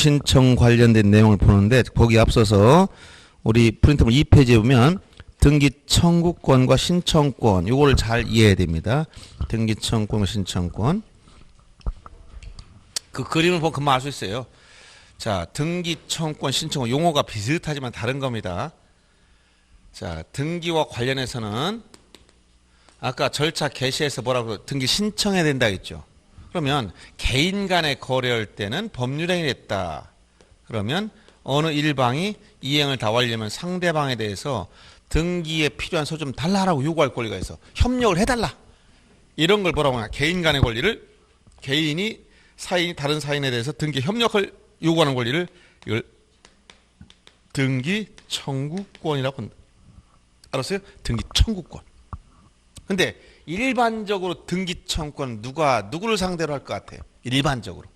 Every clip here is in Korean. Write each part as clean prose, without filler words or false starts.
신청 관련된 내용을 보는데 거기 앞서서 우리 프린트물 2페이지에 보면 등기 청구권과 신청권 요거를 잘 이해해야 됩니다. 등기 청구권과 신청권. 그 그림을 보면 금방 알 수 있어요. 자, 등기 청구권, 신청권 용어가 비슷하지만 다른 겁니다. 자, 등기와 관련해서는 아까 절차 개시에서 뭐라고 등기 신청해야 된다 했죠. 그러면 개인 간의 거래할 때는 법률행위 됐다. 그러면 어느 일방이 이행을 다 완료하면 상대방에 대해서 등기에 필요한 서류 좀 달라라고 요구할 권리가 있어. 협력을 해달라. 이런 걸 뭐라고 하냐. 개인 간의 권리를 개인이 사인이 다른 사인에 대해서 등기 협력을 요구하는 권리를 이걸 등기 청구권이라고 한다. 알았어요? 등기 청구권. 근데 일반적으로 등기 청구권 누구를 상대로 할 것 같아요? 일반적으로.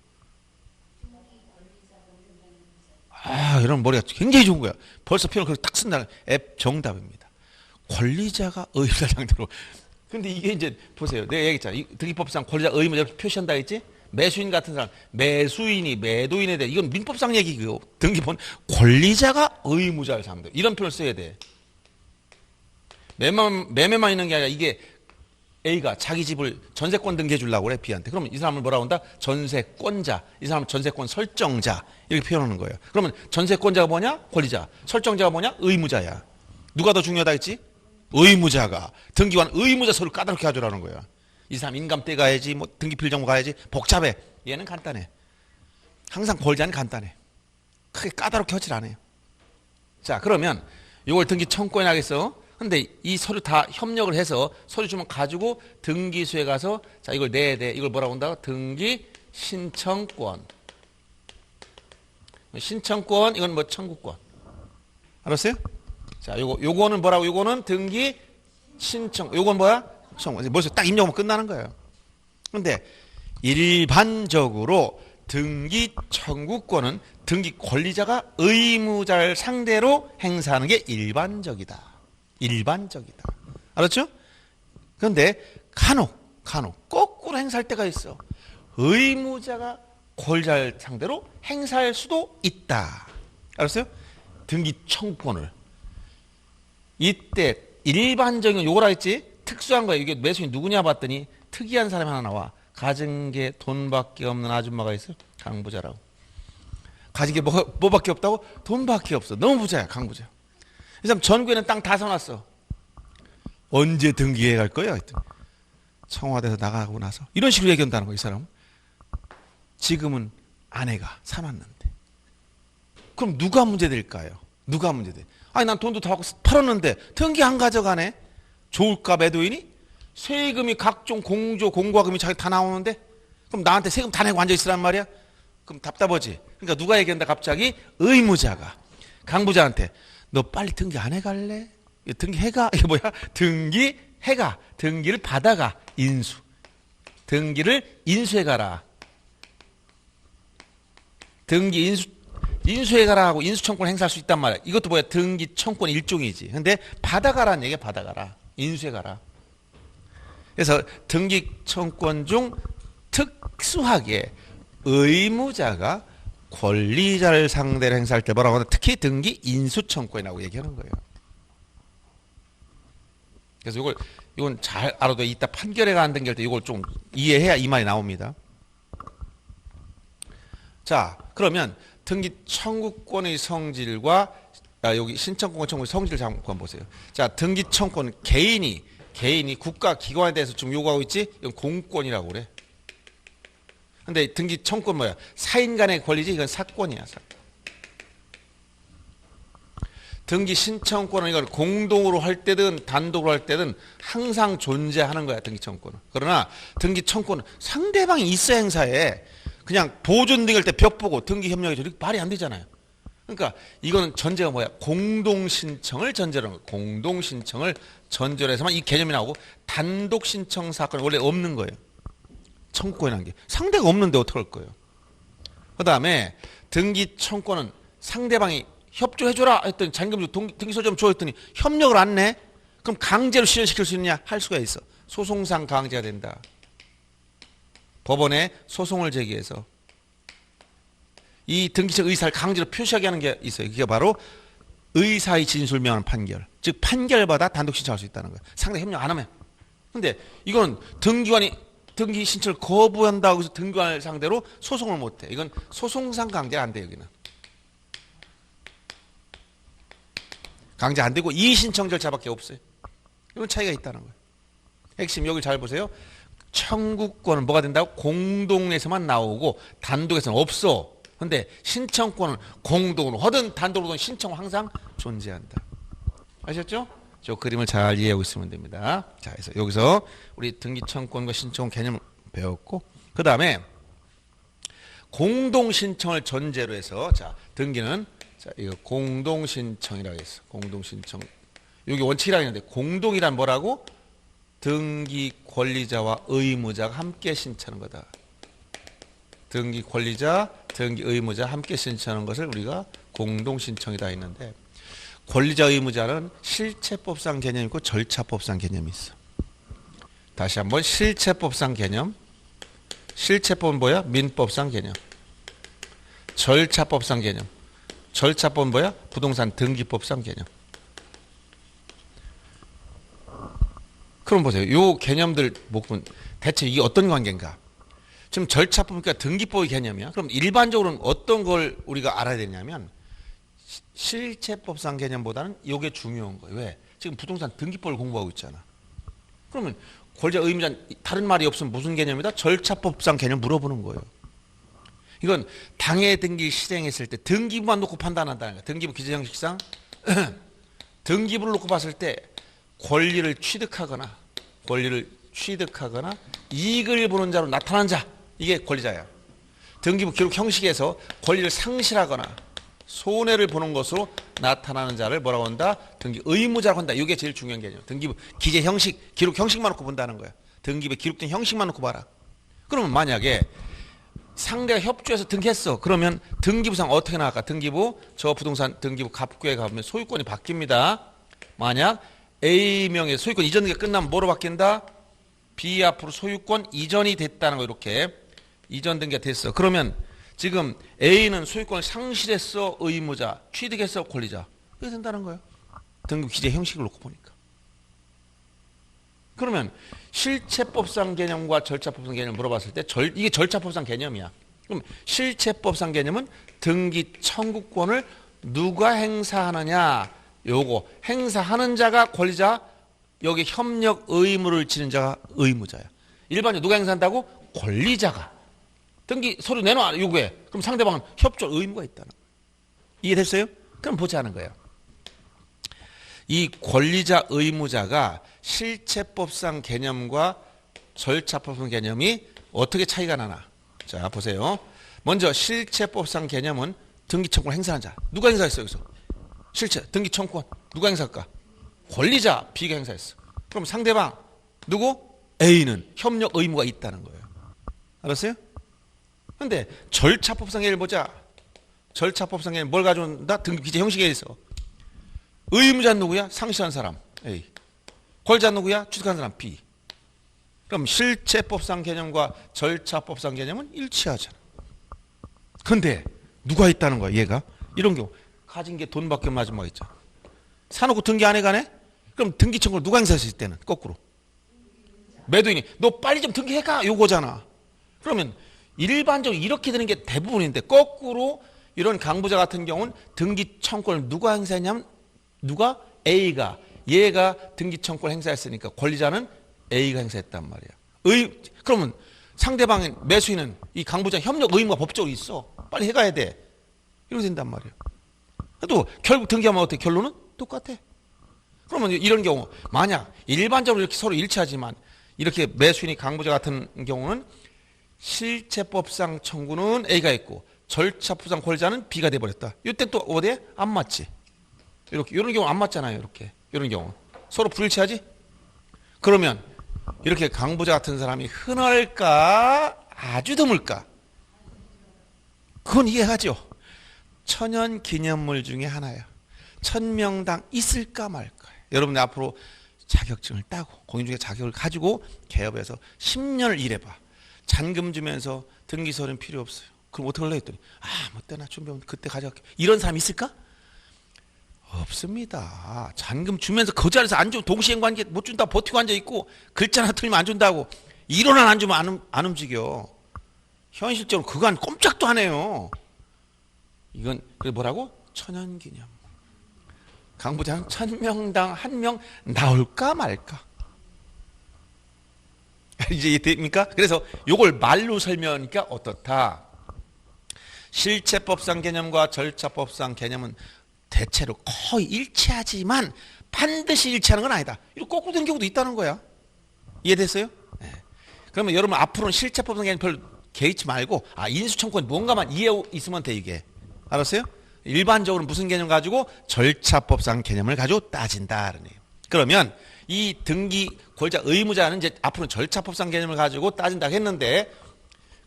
이런 머리가 굉장히 좋은 거야. 벌써 표현을 그렇게 딱 쓴다는 앱 정답입니다. 권리자가 의무자 상대로. 근데 이게 이제 보세요. 내가 얘기했잖아. 등기법상 권리자 의무자 표시한다 했지? 매수인 같은 사람, 매수인이 매도인에 대해 이건 민법상 얘기고요. 등기본 권리자가 의무자를 상대로 이런 표현을 써야 돼. 매매만 있는 게 아니라 이게 A가 자기 집을 전세권 등기해 주려고 그래 B한테. 그러면 이 사람을 뭐라고 한다? 전세권자. 이 사람은 전세권 설정자. 이렇게 표현하는 거예요. 그러면 전세권자가 뭐냐? 권리자. 설정자가 뭐냐? 의무자야. 누가 더 중요하다 했지? 의무자가. 등기관 의무자 서류 까다롭게 가져라는 거야. 이 사람 인감대 가야지, 뭐 등기필정보 가야지. 복잡해. 얘는 간단해. 항상 권리자는 간단해. 크게 까다롭게 하질 않아요. 자, 그러면 이걸 등기 청구권에 하겠어. 근데 이 서류 다 협력을 해서 서류 주면 가지고 등기소에 가서 자 이걸 내야 돼. 이걸 뭐라고 한다고? 등기 신청권. 신청권 이건 뭐 청구권. 알았어요? 자 요거는 뭐라고? 요거는 등기 신청. 요건 뭐야? 청구. 벌써 딱 입력하면 끝나는 거예요. 근데 일반적으로 등기 청구권은 등기 권리자가 의무자를 상대로 행사하는 게 일반적이다. 일반적이다. 알았죠? 그런데 간혹 거꾸로 행사할 때가 있어. 의무자가 권리자를 상대로 행사할 수도 있다. 알았어요? 등기 청구권을. 이때 일반적인 요거라 했지? 특수한 거야. 이게 매수인 누구냐 봤더니 특이한 사람이 하나 나와. 가진 게 돈밖에 없는 아줌마가 있어요. 강부자라고. 가진 게 뭐밖에 없다고? 돈밖에 없어. 너무 부자야. 강부자. 이 사람 전국에는 땅 다 사놨어. 언제 등기해 갈 거야? 했더니 청와대에서 나가고 나서 이런 식으로 얘기한다는 거야. 이 사람은. 지금은 아내가 사놨는데. 그럼 누가 문제될까요? 누가 문제돼? 아니 난 돈도 다 받고 팔았는데 등기 안 가져가네. 좋을까 매도인이? 세금이 각종 공조 공과금이 자기 다 나오는데 그럼 나한테 세금 다 내고 앉아있으란 말이야? 그럼 답답하지. 그러니까 누가 얘기한다 갑자기? 의무자가 강부자한테 너 빨리 등기 안 해갈래? 등기해가. 이게 뭐야? 등기해가. 등기를 받아가. 인수. 등기를 인수해가라. 등기 인수해가라 하고 인수청구권 행사할 수 있단 말이야. 이것도 뭐야? 등기 청구권 일종이지. 근데 받아가라는 얘기야. 받아가라. 인수해가라. 그래서 등기 청구권 중 특수하게 의무자가 권리자를 상대로 행사할 때 뭐라고 하나? 특히 등기 인수청구권이라고 얘기하는 거예요. 그래서 이건 잘 알아도 이따 판결에 관한 등기할 때 이걸 좀 이해해야 이 말이 나옵니다. 자, 그러면 등기 청구권의 성질과 여기 신청권 청구의 성질을 잠깐 보세요. 자, 등기 청구권 개인이 국가 기관에 대해서 좀 요구하고 있지? 이건 공권이라고 그래. 근데 등기 청구권 뭐야? 사인 간의 권리지? 이건 사권이야. 등기 신청권은 이걸 공동으로 할 때든 단독으로 할 때든 항상 존재하는 거야. 등기 청구권은. 그러나 등기 청구권은 상대방이 있어야 행사해. 그냥 보존 등기할 때 벽 보고 등기 협력해줘. 이렇게 말이 안 되잖아요. 그러니까 이거는 전제가 뭐야? 공동신청을 전제로 하는 거야. 공동신청을 전제로 해서만 이 개념이 나오고 단독 신청 사건은 원래 없는 거예요. 청구권이라는 게. 상대가 없는데 어떡할 거예요? 그 다음에 등기 청구권은 상대방이 협조해줘라 했더니 잔금 등기소 좀 줘 했더니 협력을 안 내? 그럼 강제로 실현시킬 수 있느냐? 할 수가 있어. 소송상 강제가 된다. 법원에 소송을 제기해서 이 등기청 의사를 강제로 표시하게 하는 게 있어요. 그게 바로 의사의 진술 명한 판결. 즉 판결받아 단독 신청할 수 있다는 거예요. 상대 협력 안 하면. 근데 이건 등기관이 등기 신청을 거부한다고 해서 등기관을 상대로 소송을 못 해. 이건 소송상 강제가 안 돼. 여기는. 강제 안 되고 이의신청 절차밖에 없어요. 이건 차이가 있다는 거예요. 핵심 여기 잘 보세요. 청구권은 뭐가 된다고? 공동에서만 나오고 단독에서는 없어. 근데 신청권은 공동으로 하든 단독으로 하든 신청 항상 존재한다. 아셨죠? 저 그림을 잘 이해하고 있으면 됩니다. 자, 그래서 여기서 우리 등기청권과 신청 개념을 배웠고, 그 다음에 공동신청을 전제로 해서, 자, 등기는, 자, 이거 공동신청이라고 했어. 공동신청. 여기 원칙이라고 했는데, 공동이란 뭐라고? 등기 권리자와 의무자가 함께 신청하는 거다. 등기 권리자, 등기 의무자 함께 신청하는 것을 우리가 공동신청이다 했는데, 권리자 의무자는 실체법상 개념이 있고 절차법상 개념이 있어. 다시 한번 실체법상 개념. 실체법은 뭐야? 민법상 개념. 절차법상 개념. 절차법은 뭐야? 부동산 등기법상 개념. 그럼 보세요. 이 개념들 보면 대체 이게 어떤 관계인가? 지금 절차법이니까 등기법의 개념이야. 그럼 일반적으로는 어떤 걸 우리가 알아야 되냐면 실체법상 개념보다는 이게 중요한 거예요. 왜? 지금 부동산 등기법을 공부하고 있잖아. 그러면 권리자 의무자 다른 말이 없으면 무슨 개념이다? 절차법상 개념 물어보는 거예요. 이건 당해 등기 실행했을 때 등기부만 놓고 판단한다는 거야. 등기부 기재 형식상 등기부를 놓고 봤을 때 권리를 취득하거나 이익을 보는 자로 나타난 자, 이게 권리자야. 등기부 기록 형식에서 권리를 상실하거나 손해를 보는 것으로 나타나는 자를 뭐라고 한다? 등기 의무자라고 한다. 이게 제일 중요한 개념. 등기부 기재 형식, 기록 형식만 놓고 본다는 거야. 등기부에 기록된 형식만 놓고 봐라. 그러면 만약에 상대가 협조해서 등기했어. 그러면 등기부상 어떻게 나갈까? 등기부, 저 부동산 등기부 갑구에 가면 소유권이 바뀝니다. 만약 A명의 소유권 이전 등기가 끝나면 뭐로 바뀐다? B 앞으로 소유권 이전이 됐다는 거. 이렇게 이전 등기가 됐어. 그러면 지금 A는 소유권을 상실했어, 의무자, 취득했어, 권리자. 이게 된다는 거예요. 등기 기재 형식을 놓고 보니까. 그러면 실체법상 개념과 절차법상 개념을 물어봤을 때 이게 절차법상 개념이야. 그럼 실체법상 개념은 등기 청구권을 누가 행사하느냐. 요거 행사하는 자가 권리자, 여기 협력 의무를 지는 자가 의무자야. 일반적으로 누가 행사한다고? 권리자가. 등기 서류 내놔 요구해. 그럼 상대방은 협조 의무가 있다는 거예요. 이해됐어요? 그럼 보자는 거예요. 이 권리자 의무자가 실체법상 개념과 절차법상 개념이 어떻게 차이가 나나? 자, 보세요. 먼저 실체법상 개념은 등기 청구를 행사하는 자. 누가 행사했어 여기서? 실체 등기 청구권 누가 행사할까? 권리자 B가 행사했어. 그럼 상대방 누구? A는 협력 의무가 있다는 거예요. 알았어요? 근데 절차법상 개념을 보자. 절차법상 개념 뭘 가져온다? 등기 기재 형식에 있어. 의무자는 누구야? 상실한 사람 A. 권리자는 누구야? 취득한 사람 B. 그럼 실체법상 개념과 절차법상 개념은 일치하잖아. 근데 누가 있다는 거야 얘가? 이런 경우 가진 게 돈밖에 없는 아줌마가 있잖아. 사놓고 등기 안 해가네? 그럼 등기 청구를 누가 행사했을 때는 거꾸로 매도인이 너 빨리 좀 등기해가 요거잖아. 그러면 일반적으로 이렇게 되는 게 대부분인데 거꾸로 이런 강부자 같은 경우는 등기 청구권을 누가 행사했냐면 누가? A가. 얘가 등기 청구권을 행사했으니까 권리자는 A가 행사했단 말이야. 그러면 상대방인 매수인은 이 강부자 협력 의무가 법적으로 있어. 빨리 해가야 돼. 이렇게 된단 말이야. 또 결국 등기하면 어떻게? 결론은 똑같아. 그러면 이런 경우 만약 일반적으로 이렇게 서로 일치하지만 이렇게 매수인이 강부자 같은 경우는 실체법상 청구는 A가 있고 절차법상 권리자는 B가 돼버렸다. 이때 또 어디에? 안 맞지. 이렇게 이런 경우 안 맞잖아요. 이렇게 이런 경우 서로 불일치하지. 그러면 이렇게 강부자 같은 사람이 흔할까? 아주 드물까? 그건 이해하죠. 천연 기념물 중에 하나야. 1000명당 있을까 말까. 여러분들 앞으로 자격증을 따고 공인중개 자격을 가지고 개업해서 10년을 일해봐. 잔금 주면서 등기서류는 필요 없어요. 그럼 어떻게 할래 했더니 뭐 때나 준비하면 그때 가져갈게. 이런 사람이 있을까? 없습니다. 잔금 주면서 그 자리에서 안 주면 동시행관계 못 준다고 버티고 앉아있고 글자 하나 틀리면 안 준다고 1원 안 주면 안 움직여. 현실적으로 그간 꼼짝도 안 해요. 이건 그래 뭐라고? 천연기념. 강부장 1000명당 1명 나올까 말까. 이제 이해됩니까? 그래서 요걸 말로 설명하니까 어떻다. 실체법상 개념과 절차법상 개념은 대체로 거의 일치하지만 반드시 일치하는 건 아니다. 이렇게 거꾸로 되는 경우도 있다는 거야. 이해됐어요? 네. 그러면 여러분 앞으로는 실체법상 개념 별로 개의치 말고 인수청구권 뭔가만 이해 있으면 돼 이게. 알았어요? 일반적으로 무슨 개념 가지고 절차법상 개념을 가지고 따진다. 그러면 이 등기 권리자 의무자는 이제 앞으로는 절차법상 개념을 가지고 따진다고 했는데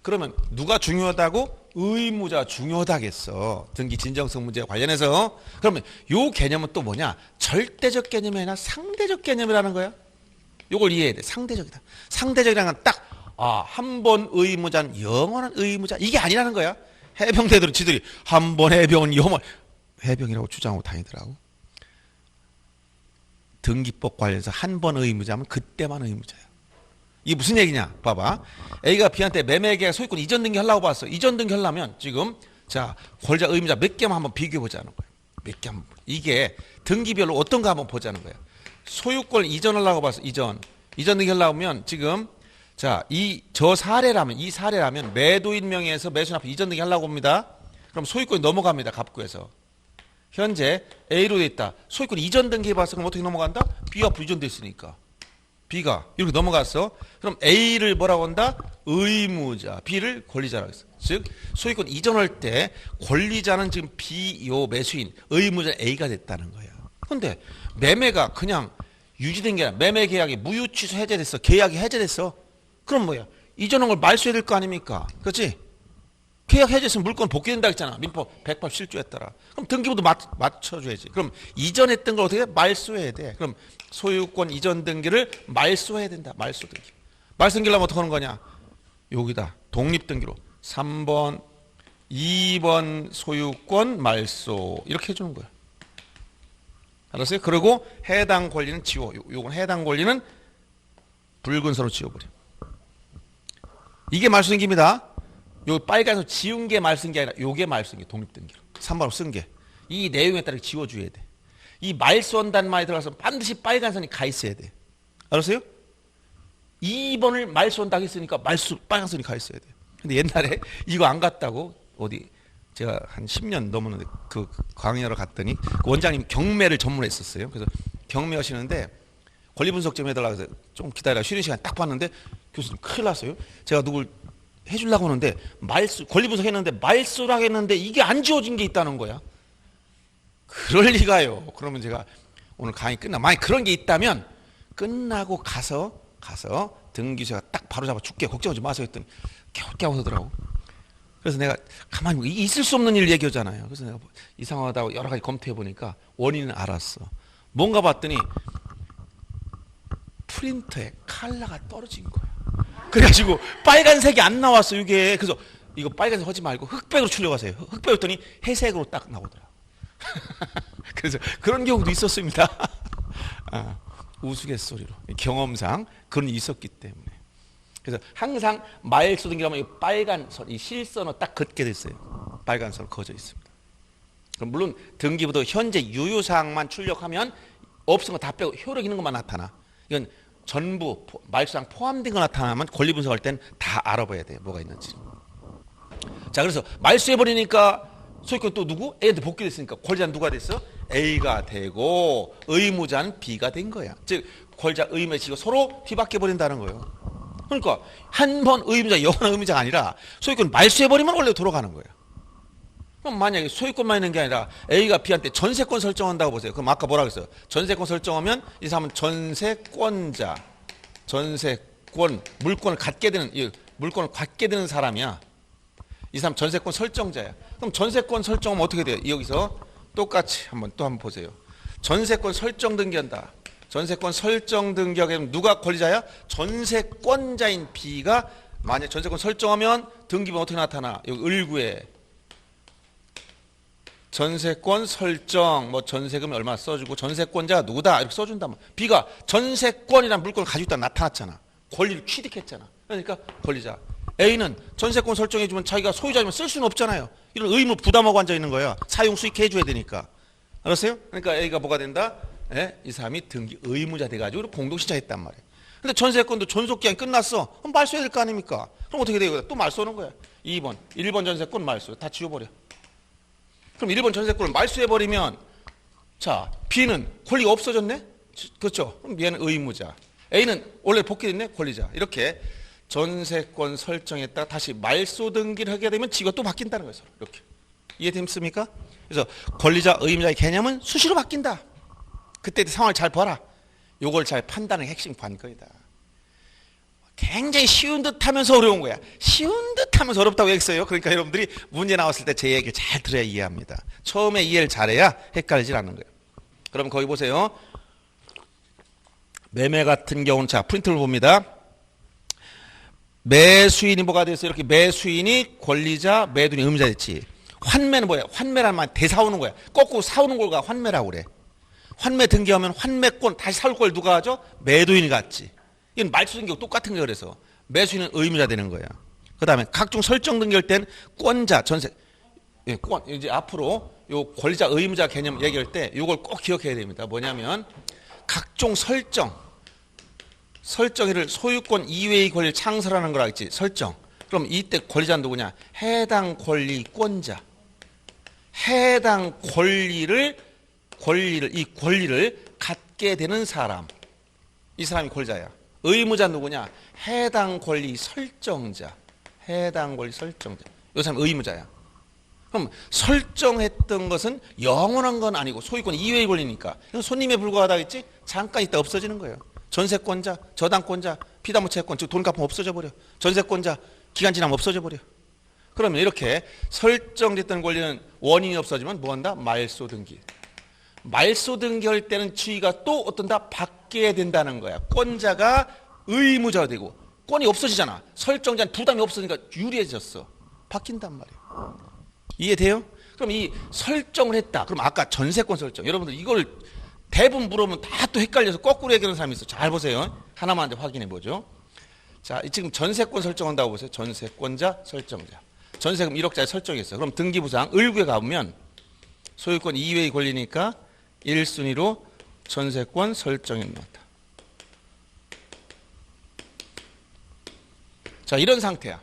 그러면 누가 중요하다고? 의무자 중요하다겠어. 등기 진정성 문제 관련해서. 그러면 요 개념은 또 뭐냐? 절대적 개념이 아니라 상대적 개념이라는 거야. 요걸 이해해야 돼. 상대적이다. 상대적이라는 건 딱 한 번 의무자는 영원한 의무자 이게 아니라는 거야. 해병대들은 지들이 한 번 해병은 영원 해병이라고 주장하고 다니더라고. 등기법 관련해서 한 번 의무자면 그때만 의무자야. 이게 무슨 얘기냐? 봐봐. A가 B한테 매매계약 소유권 이전 등기 하려고 봤어. 이전 등기 하려면 지금 자 권리자 의무자 몇 개만 한번 비교해 보자는 거야. 몇 개 한번. 이게 등기별로 어떤가 한번 보자는 거야. 소유권 이전하려고 봤어. 이전 등기 하려면 지금 자 저 사례라면 이 사례라면 매도인 명의에서 매수인 앞에 이전 등기 하려고 봅니다. 그럼 소유권이 넘어갑니다. 갑구에서. 현재 A로 돼 있다. 소유권 이전 등기 해봤어. 그럼 어떻게 넘어간다? B 앞으로 이전됐으니까. B가 이렇게 넘어갔어. 그럼 A를 뭐라고 한다? 의무자. B를 권리자라고 했어. 즉 소유권 이전할 때 권리자는 지금 B 요 매수인 의무자 A가 됐다는 거야. 그런데 매매가 그냥 유지된 게 아니라 매매 계약이 무효 취소 해제됐어. 계약이 해제됐어. 그럼 뭐야? 이전한 걸 말소해야 될 거 아닙니까? 그렇지? 계약 해제했으면 물건 복귀된다 했잖아. 민법 108 실조에 따라. 그럼 등기부도 맞춰줘야지. 그럼 이전했던 걸 어떻게 해? 말소해야 돼. 그럼 소유권 이전 등기를 말소해야 된다. 말소 등기. 말소 등기를 하면 어떻게 하는 거냐? 여기다. 독립 등기로 3번, 2번 소유권 말소 이렇게 해주는 거야. 알았어요? 그리고 해당 권리는 지워. 요건 해당 권리는 붉은 선으로 지워버려. 이게 말소 등기입니다. 요 빨간색 지운 게 말 쓴 게 아니라 요게 말 쓴 게 독립등기로 3번으로 쓴 게 이 내용에 따라 지워줘야 돼. 이 말소한다는 말이 들어가서 반드시 빨간 선이 가 있어야 돼. 알았어요? 2번을 말소한다고 했으니까 빨간 선이 가 있어야 돼. 근데 옛날에 이거 안 갔다고 어디 제가 한 10년 넘었는데 그 강의하러 갔더니 그 원장님 경매를 전문했었어요. 그래서 경매 하시는데 권리분석 좀 해달라고 해서 좀 기다려 쉬는 시간 딱 봤는데 교수님 큰일 났어요. 제가 누굴 해주려고 하는데 권리 분석했는데 말소라고 했는데 이게 안 지워진 게 있다는 거야. 그럴 리가요. 그러면 제가 오늘 강의 만약 그런 게 있다면 끝나고 가서 등기소가 딱 바로 잡아 줄게 걱정하지 마세요 했더니 겨우겨우 하더라고. 그래서 내가 가만히 이게 있을 수 없는 일 얘기하잖아요. 그래서 내가 이상하다고 여러 가지 검토해 보니까 원인은 알았어. 뭔가 봤더니 프린터에 컬러가 떨어진 거야. 그래가지고 빨간색이 안 나왔어 이게. 그래서 이거 빨간색 하지 말고 흑백으로 출력하세요. 흑백 했더니 회색으로 딱 나오더라. 그래서 그런 경우도 있었습니다. 우스갯소리로 경험상 그런 일이 있었기 때문에. 그래서 항상 말소 등기라면 이 빨간 선, 이 실선으로 딱 긋게 됐어요. 빨간 선으로 그어져 있습니다. 그럼 물론 등기부도 현재 유효사항만 출력하면 없은 거 다 빼고 효력 있는 것만 나타나. 이건 전부 말소상 포함된 거 나타나면 권리 분석할 땐 다 알아봐야 돼요. 뭐가 있는지. 자, 그래서 말소해버리니까 소유권 또 누구? A한테 복귀됐으니까 권리자는 누가 됐어? A가 되고 의무자는 B가 된 거야. 즉 권리자 의무자 지고 서로 뒤바뀌어버린다는 거예요. 그러니까 한 번 의무자 영원한 의무자가 아니라 소유권 말소해버리면 원래 돌아가는 거야. 그럼 만약에 소유권만 있는 게 아니라 A가 B한테 전세권 설정한다고 보세요. 그럼 아까 뭐라 그랬어요? 전세권 설정하면 이 사람은 전세권자, 전세권, 물건을 갖게 되는 사람이야. 이 사람 전세권 설정자야. 그럼 전세권 설정하면 어떻게 돼요? 여기서 똑같이 또 한번 보세요. 전세권 설정 등기한다. 전세권 설정 등기하게 되면 누가 권리자야? 전세권자인 B가 만약 전세권 설정하면 등기부는 어떻게 나타나? 여기 을구에 전세권 설정, 뭐 전세금이 얼마 써주고 전세권자가 누구다 이렇게 써준다면 B가 전세권이라는 물건을 가지고 있다 나타났잖아. 권리를 취득했잖아. 그러니까 권리자. A는 전세권 설정해주면 자기가 소유자면 쓸 수는 없잖아요. 이런 의무 부담하고 앉아 있는 거야. 사용 수익해 줘야 되니까. 알았어요? 그러니까 A가 뭐가 된다? 예? 이 사람이 등기 의무자 돼가지고 공동신청했단 말이에요. 근데 전세권도 존속기한이 끝났어. 그럼 말소해야 될 거 아닙니까? 그럼 어떻게 돼요? 또 말소하는 거야. 2번, 1번 전세권 말소. 다 지워버려. 그럼 1번 전세권을 말소해버리면 자 B는 권리가 없어졌네? 그렇죠? 그럼 얘는 의무자. A는 원래 복귀됐네? 권리자. 이렇게 전세권 설정했다가 다시 말소 등기를 하게 되면 지가 또 바뀐다는 거예요. 이렇게. 이해됩니까? 그래서 권리자, 의무자의 개념은 수시로 바뀐다. 그때 상황을 잘 봐라. 요걸 잘 판단하는 핵심 관건이다. 굉장히 쉬운 듯 하면서 어려운 거야. 쉬운 듯 하면서 어렵다고 얘기했어요. 그러니까 여러분들이 문제 나왔을 때 제 얘기를 잘 들어야 이해합니다. 처음에 이해를 잘해야 헷갈리질 않는 거예요. 그럼 거기 보세요. 매매 같은 경우는 자 프린트를 봅니다. 매수인이 뭐가 됐어요? 이렇게 매수인이 권리자, 매도인이 의무자 됐지. 환매는 뭐야? 환매란 말 대사오는 거야. 거꾸로 사오는 걸 환매라고 그래. 환매 등기하면 환매권 다시 사올 걸 누가 하죠? 매도인이 갖지. 이건 말소 등기하고 똑같은 거예요. 그래서 매수인은 의무자 되는 거예요. 그 다음에 각종 설정 등기할 땐 권자, 전세, 예, 이제 앞으로 요 권리자, 의무자 개념 얘기할 때 요걸 꼭 기억해야 됩니다. 뭐냐면 각종 설정을 소유권 이외의 권리를 창설하는 거라 했지. 설정. 그럼 이때 권리자는 누구냐? 해당 권리권자. 해당 권리를 갖게 되는 사람. 이 사람이 권리자야. 의무자 누구냐? 해당 권리 설정자. 해당 권리 설정자. 이 사람 의무자야. 그럼 설정했던 것은 영원한 건 아니고 소유권 이외의 권리니까. 손님에 불과하다 했지? 잠깐 있다 없어지는 거예요. 전세권자, 저당권자, 피담보 채권, 즉 돈 갚으면 없어져 버려. 전세권자, 기간 지나면 없어져 버려. 그러면 이렇게 설정됐던 권리는 원인이 없어지면 뭐한다? 말소 등기. 말소 등기할 때는 주의가 또 어떤다? 바뀌어야 된다는 거야. 권자가 의무자가 되고 권이 없어지잖아. 설정자는 부담이 없어지니까 유리해졌어. 바뀐단 말이에요. 이해돼요? 그럼 이 설정을 했다. 그럼 아까 전세권 설정. 여러분들 이걸 대부분 물어보면 다 또 헷갈려서 거꾸로 얘기하는 사람이 있어. 잘 보세요. 하나만 확인해 보죠. 자, 지금 전세권 설정한다고 보세요. 전세권자, 설정자. 전세금 1억짜리 설정했어요. 그럼 등기부상 을구에 가보면 소유권 이외의 권리니까 1순위로 전세권 설정해 놓았다. 자, 이런 상태야.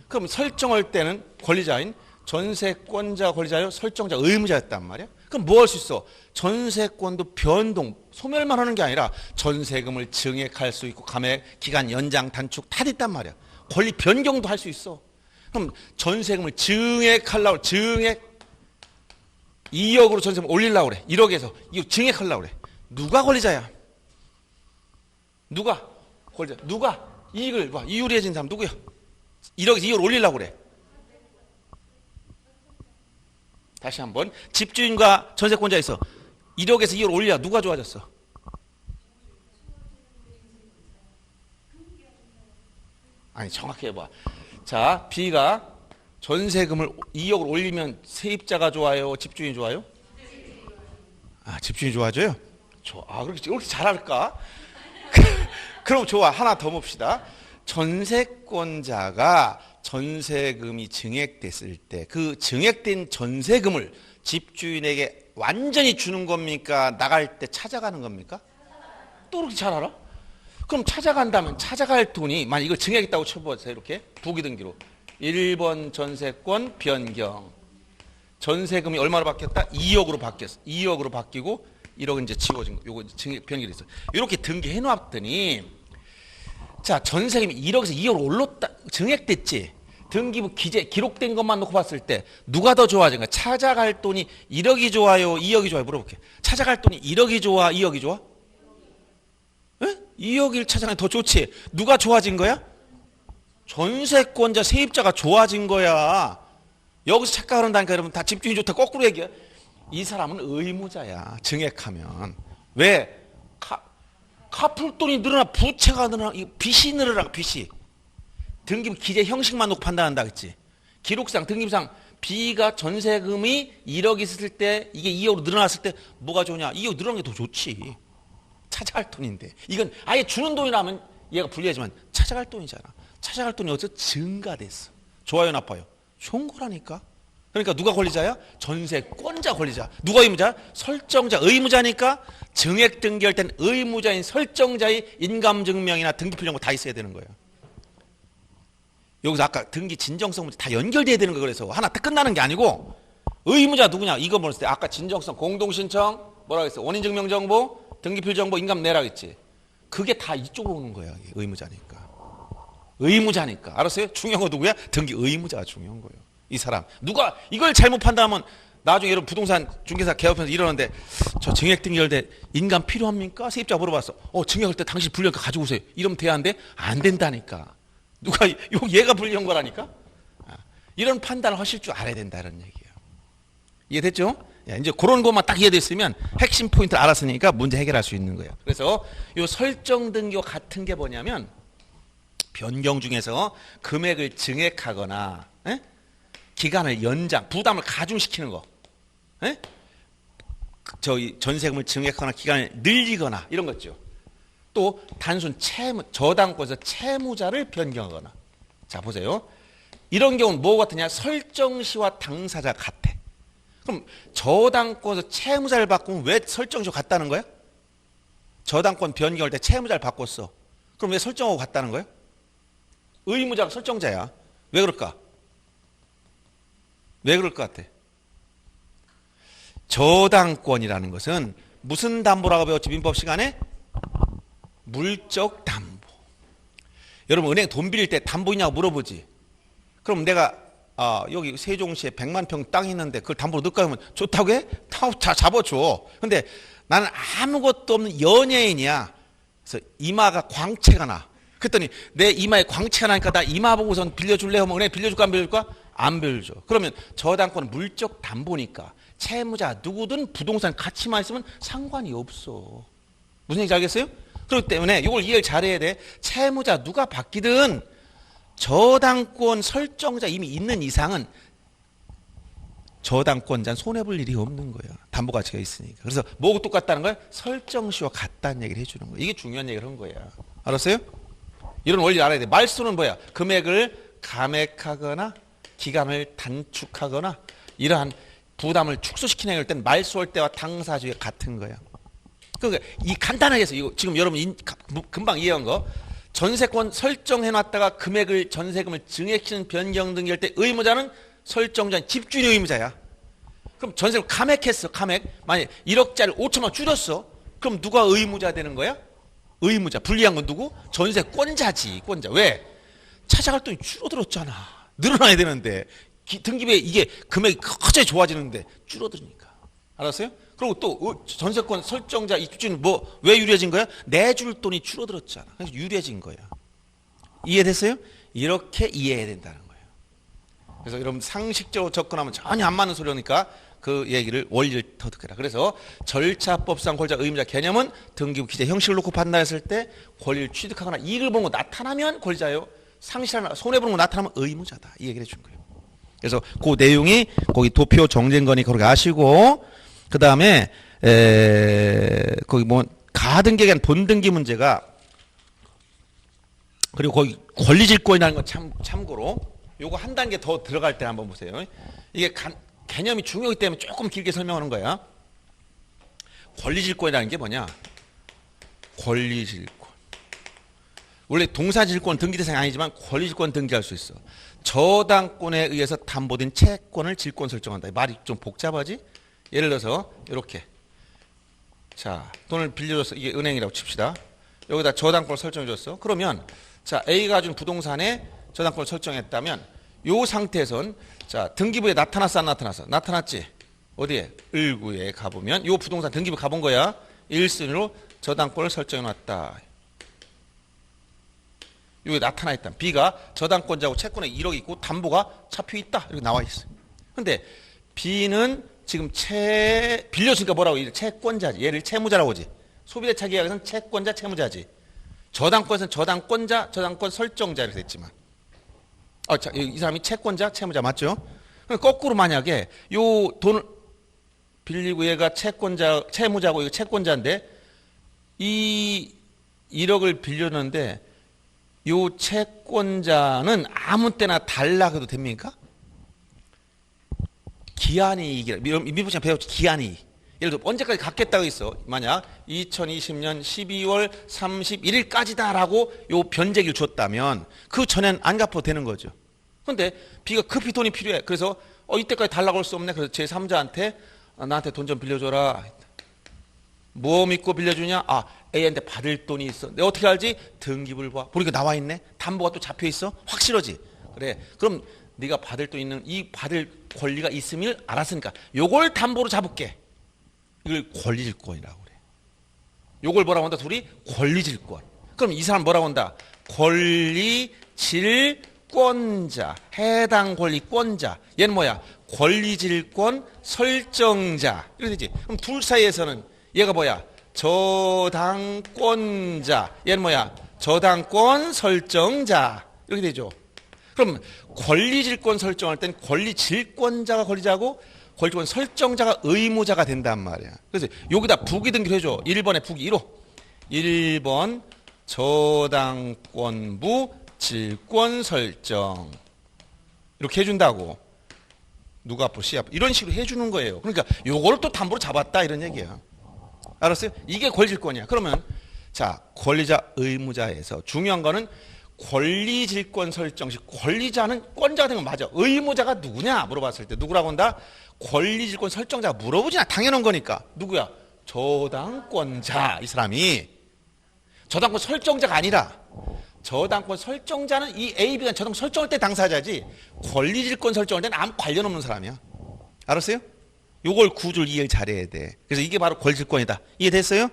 그럼 설정할 때는 권리자인 전세권자 권리자요, 설정자 의무자였단 말이야. 그럼 뭐 할 수 있어? 전세권도 변동, 소멸만 하는 게 아니라 전세금을 증액할 수 있고 감액, 기간 연장, 단축 다 됐단 말이야. 권리 변경도 할 수 있어. 그럼 전세금을 증액하려고 증액 2억으로 전세금 올리려고 그래. 1억에서 이거 증액하려고 그래. 누가 권리자야? 누가? 권리자. 누가? 이익을 봐. 이유리해진 사람 누구야? 1억에서 2억을 올리려고 그래. 다시 한번. 집주인과 전세권자 있어. 1억에서 2억을 올리려. 누가 좋아졌어? 아니 정확히 해봐. 자, B가 전세금을 2억을 올리면 세입자가 좋아요? 집주인이 좋아요? 아, 집주인이 좋아져요? 좋아. 아, 그렇게 잘 할까? 그럼 좋아. 하나 더 봅시다. 전세권자가 전세금이 증액됐을 때 그 증액된 전세금을 집주인에게 완전히 주는 겁니까? 나갈 때 찾아가는 겁니까? 또 그렇게 잘 알아? 그럼 찾아간다면 찾아갈 돈이 만약 이걸 증액했다고 쳐보세요. 이렇게 부기등기로 1번 전세권 변경 전세금이 얼마로 바뀌었다? 2억으로 바뀌었어. 2억으로 바뀌고 1억은 이제 지워진 거. 요거 증액 변경이 됐어. 이렇게 등기해 놨더니 자, 전세금이 1억에서 2억으로 올랐다. 증액됐지. 등기부 기록된 것만 놓고 봤을 때 누가 더 좋아진가? 찾아갈 돈이 1억이 좋아요? 2억이 좋아요? 물어볼게. 찾아갈 돈이 1억이 좋아? 2억이 좋아? 에? 2억을 찾아가면 더 좋지. 누가 좋아진 거야? 전세권자 세입자가 좋아진 거야. 여기서 착각한다니까. 여러분 다 집주인이 좋다 거꾸로 얘기해. 이 사람은 의무자야. 증액하면. 왜? 갚을 돈이 늘어나 부채가 늘어나 빚이 늘어나 빚이. 등기부 기재 형식만 놓고 판단한다 그랬지. 기록상 등기부상 B가 전세금이 1억 있을 때 이게 2억으로 늘어났을 때 뭐가 좋냐? 2억 늘어난 게 더 좋지. 찾아갈 돈인데. 이건 아예 주는 돈이라면 얘가 불리하지만 찾아갈 돈이잖아. 찾아갈 돈이 어디서 증가됐어. 좋아요, 나빠요? 좋은 거라니까. 그러니까 누가 권리자야? 전세권자 권리자. 누가 의무자? 설정자. 의무자니까 증액 등기할 땐 의무자인 설정자의 인감증명이나 등기필령고 다 있어야 되는 거예요. 여기서 아까 등기 진정성 문제 다 연결돼야 되는 거예요. 그래서 하나 딱 끝나는 게 아니고 의무자 누구냐? 이거 물었을 때 아까 진정성 공동신청 뭐라고 했어? 원인증명정보 등기필정보 인감 내라 했지. 그게 다 이쪽으로 오는 거야. 의무자니까. 의무자니까. 알았어요? 중요한 거 누구야? 등기 의무자가 중요한 거예요. 이 사람. 누가 이걸 잘못 판단하면 나중에 여러분 부동산 중개사 개업해서 이러는데 저 증액 등기할 때 인감 필요합니까? 세입자 물어봤어. 증액할 때 당신 불리니까 가지고 오세요. 이러면 돼야 안 된다니까. 누가 얘가 불리한 거라니까? 이런 판단을 하실 줄 알아야 된다 이런 얘기예요. 이해됐죠? 이제 그런 것만 딱 이해됐으면 핵심 포인트를 알았으니까 문제 해결할 수 있는 거예요. 그래서 이 설정 등기와 같은 게 뭐냐면 변경 중에서 금액을 증액하거나 기간을 연장, 부담을 가중시키는 거. 저희 전세금을 증액하거나 기간을 늘리거나 이런 거죠. 또 단순 채무, 저당권에서 채무자를 변경하거나. 자 보세요. 이런 경우는 뭐 같으냐? 설정시와 당사자 같아. 그럼 저당권에서 채무자를 바꾸면 왜 설정시와 같다는 거야? 저당권 변경할 때 채무자를 바꿨어. 그럼 왜 설정하고 같다는 거야? 의무자가 설정자야. 왜 그럴까? 왜 그럴 것 같아? 저당권이라는 것은 무슨 담보라고 배웠지? 민법 시간에? 물적 담보. 여러분 은행 돈 빌릴 때 담보 있냐고 물어보지. 그럼 내가 여기 세종시에 100만 평 땅이 있는데 그걸 담보로 넣을까 하면 좋다고 해? 다 잡아줘. 근데 나는 아무것도 없는 연예인이야. 그래서 이마가 광채가 나. 그랬더니 내 이마에 광채가 나니까 나 이마 보고선 빌려줄래? 하면 은행 빌려줄까 안 빌려줄까? 안 빌려줘. 그러면 저당권은 물적 담보니까 채무자 누구든 부동산 가치만 있으면 상관이 없어. 무슨 얘기인지 알겠어요? 그렇기 때문에 이걸 이해를 잘해야 돼. 채무자 누가 바뀌든 저당권 설정자 이미 있는 이상은 저당권자는 손해볼 일이 없는 거야. 담보 가치가 있으니까. 그래서 뭐가 똑같다는 거야? 설정시와 같다는 얘기를 해주는 거야. 이게 중요한 얘기를 한 거야. 알았어요? 이런 원리를 알아야 돼. 말소는 뭐야? 금액을 감액하거나 기간을 단축하거나 이러한 부담을 축소시키는 행위를 땐 말소할 때와 당사자가 같은 거야. 그러니까 이 간단하게 해서 이거 지금 여러분 금방 이해한 거 전세권 설정해놨다가 금액을 전세금을 증액시키는 변경 등기할 때 의무자는 설정자 집주인이 의무자야. 그럼 전세금 감액했어. 감액. 만약에 1억짜리 5천만 줄였어. 그럼 누가 의무자 되는 거야? 의무자. 불리한 건 누구? 전세권자지. 권자. 왜? 찾아갈 돈이 줄어들었잖아. 늘어나야 되는데 등기부에 이게 금액이 갑자기 좋아지는데 줄어드니까. 알았어요? 그리고 또 전세권 설정자 입주는 뭐 왜 유리해진 거야? 내줄 돈이 줄어들었잖아. 그래서 유리해진 거야. 이해됐어요? 이렇게 이해해야 된다는 거예요. 그래서 여러분 상식적으로 접근하면 전혀 안 맞는 소리니까 그 얘기를 원리를 터득해라. 그래서 절차법상 권리자 의무자 개념은 등기부 기재 형식을 놓고 판단했을 때 권리를 취득하거나 이익을 본 거 나타나면 권리자요. 상실하나 손해보는 거 나타나면 의무자다. 이 얘기를 해준 거예요. 그래서 그 내용이 거기 도표 정제인 거니 그렇게 아시고 그 다음에 거기 뭐 가등기에 대한 본등기 문제가 그리고 거기 권리질권이라는 건 참고로 요거 한 단계 더 들어갈 때 한번 보세요. 이게 개념이 중요하기 때문에 조금 길게 설명하는 거야. 권리질권이라는 게 뭐냐? 권리질권. 원래 동사질권 등기 대상이 아니지만 권리질권 등기할 수 있어. 저당권에 의해서 담보된 채권을 질권 설정한다. 말이 좀 복잡하지? 예를 들어서 이렇게 자 돈을 빌려줘서 이게 은행이라고 칩시다. 여기다 저당권을 설정해줬어. 그러면 자 A가 준 부동산에 저당권을 설정했다면 요 상태에선 자 등기부에 나타났어 안 나타났어? 나타났지? 어디에? 을구에 가보면 요 부동산 등기부 가본 거야. 1순위로 저당권을 설정해놨다. 여기 나타나 있다. B가 저당권자고 채권에 1억 있고 담보가 잡혀 있다. 이렇게 나와 있어. 근데 B는 지금 빌려주니까 뭐라고? 채권자지. 얘를 채무자라고 하지. 소비대차 계약에서는 채권자, 채무자지. 저당권에서는 저당권자, 저당권 설정자 이렇게 됐지만. 자, 이 사람이 채권자, 채무자 맞죠? 그럼 거꾸로 만약에 요 돈을 빌리고 얘가 채권자, 채무자고 이거 채권자인데 이 1억을 빌렸는데 요 채권자는 아무 때나 달라고 해도 됩니까? 기한이익이라 미분식 배웠지. 기한이익. 예를 들어 언제까지 갚겠다고 있어. 만약 2020년 12월 31일까지다라고 요 변제기를 줬다면 그 전엔 안 갚아도 되는 거죠. 그런데 B가 급히 돈이 필요해. 그래서 이때까지 달라고 할 수 없네. 그래서 제3자한테 나한테 돈 좀 빌려줘라. 뭐 믿고 빌려주냐? A한테 받을 돈이 있어. 내가 어떻게 알지? 등기부를 봐. 보니까 나와 있네. 담보가 또 잡혀 있어. 확실하지? 그래. 그럼 네가 받을 돈 있는 이 받을 권리가 있음을 알았으니까 요걸 담보로 잡을게. 이걸 권리질권이라고 그래. 요걸 뭐라고 한다? 둘이 권리질권. 그럼 이 사람 뭐라고 한다? 권리질권자. 해당 권리권자. 얘는 뭐야? 권리질권 설정자. 이렇게 되지. 그럼 둘 사이에서는 얘가 뭐야? 저당권자. 얘는 뭐야? 저당권 설정자. 이렇게 되죠. 그럼 권리질권 설정할 땐 권리질권자가 권리자고 권리질권 설정자가 의무자가 된단 말이야. 그래서 여기다 부기 등기를 해줘. 1번에 부기 1호. 1번 저당권부 질권 설정. 이렇게 해준다고. 누가 앞으로 시 앞으로 이런 식으로 해주는 거예요. 그러니까 요거를 또 담보로 잡았다 이런 얘기야. 알았어요? 이게 권리질권이야. 그러면 자 권리자 의무자에서 중요한 거는 권리질권 설정 시 권리자는 권자가 된 건 맞아. 의무자가 누구냐 물어봤을 때 누구라고 한다? 권리질권 설정자가 물어보지나 당연한 거니까. 누구야? 저당권자. 이 사람이 저당권 설정자가 아니라 저당권 설정자는 이 A, B가 저당권 설정할 때 당사자지 권리질권 설정할 때는 아무 관련 없는 사람이야. 알았어요? 요걸 구조를 이해를 잘해야 돼. 그래서 이게 바로 권리질권이다. 이해됐어요?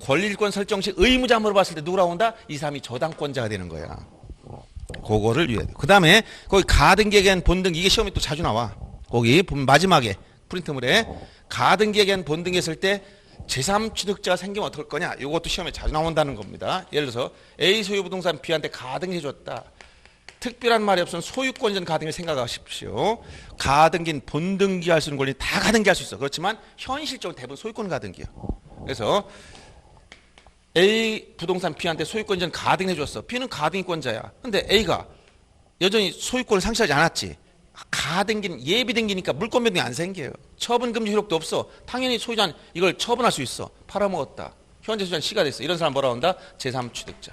권리질권 설정 시 의무자 물어봤을 때 누구라고 한다? 이 사람이 저당권자가 되는 거야. 그거를 이해해야 돼. 그 다음에 거기 가등기에 대한 본등기. 이게 시험에 또 자주 나와. 거기 보면 마지막에 프린트물에 가등기에 대한 본등기 했을 때 제3취득자가 생기면 어떨 거냐. 이것도 시험에 자주 나온다는 겁니다. 예를 들어서 A 소유 부동산 B한테 가등기 해줬다. 특별한 말이 없으면 소유권 전 가등기를 생각하십시오. 가등기는 본등기 할 수 있는 권리 다 가등기 할 수 있어. 그렇지만 현실적으로 대부분 소유권 가등기야. 그래서 A 부동산 B한테 소유권 전 가등기 해줬어. B는 가등기권자야. 근데 A가 여전히 소유권을 상실하지 않았지. 가등기는 예비등기니까 물권 변동이 안 생겨요. 처분금지 효력도 없어. 당연히 소유자는 이걸 처분할 수 있어. 팔아먹었다. 현재 소유자는 C가 됐어. 이런 사람 뭐라고 한다? 제3취득자.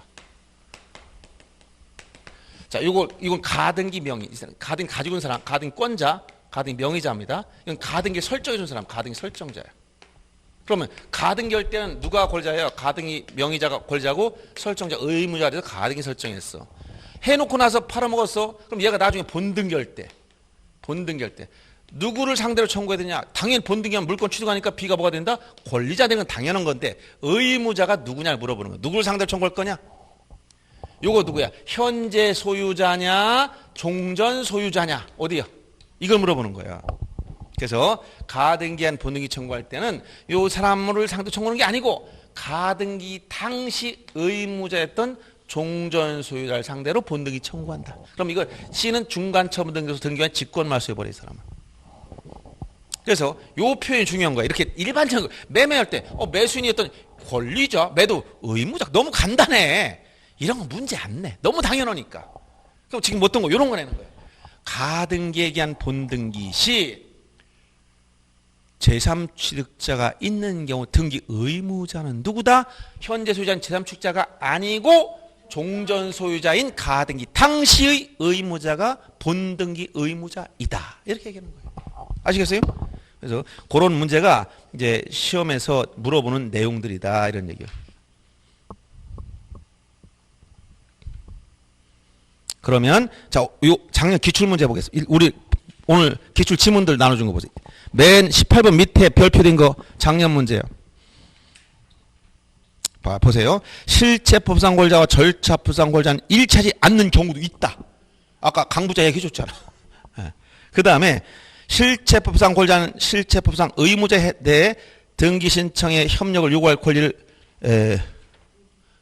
자, 이건 가등기 명의. 가등기 가지고 있는 사람, 가등기권자, 가등기 명의자입니다. 이건 가등기 설정해 준 사람, 가등기 설정자야. 그러면 가등기 할 때는 누가 권자예요? 가등기 명의자가 권자고 설정자 의무자가 돼서 가등기 설정했어. 해놓고 나서 팔아먹었어. 그럼 얘가 나중에 본등기 할 때 누구를 상대로 청구해야 되냐? 당연히 본등기하면 물권 취득하니까 B가 뭐가 된다? 권리자 되는 건 당연한 건데 의무자가 누구냐를 물어보는 거야. 누구를 상대로 청구할 거냐? 요거 누구야? 현재 소유자냐? 종전 소유자냐? 어디야? 이걸 물어보는 거야. 그래서 가등기한 본등기 청구할 때는 요 사람을 상대로 청구하는 게 아니고 가등기 당시 의무자였던 종전 소유자를 상대로 본등기 청구한다. 그럼 이걸 C는 중간 처분 등기에서 등기한 직권 말소해버려 이 사람은. 그래서 요 표현이 중요한 거야. 이렇게 일반적으로 매매할 때 매수인이었던 권리자, 매도 의무자 너무 간단해. 이런 거 문제 안 내. 너무 당연하니까. 그럼 지금 어떤 거 이런 거 내는 거야. 가등기에 대한 본등기 시 제3취득자가 있는 경우 등기 의무자는 누구다? 현재 소유자는 제3취득자가 아니고 종전 소유자인 가등기 당시의 의무자가 본등기 의무자이다. 이렇게 얘기하는 거예요. 아시겠어요? 그래서 그런 문제가 이제 시험에서 물어보는 내용들이다. 이런 얘기예요. 그러면 자, 요 작년 기출 문제 보겠습니다. 우리 오늘 기출 지문들 나눠준 거 보세요. 맨 18번 밑에 별표된 거 작년 문제예요. 보세요. 실체법상 권자와 절차법상 권자는 일치하지 않는 경우도 있다. 아까 강부자 얘기해줬잖아. 그 다음에 실체법상 권자는 실체법상 의무자에 대해 등기 신청에 협력을 요구할 권리를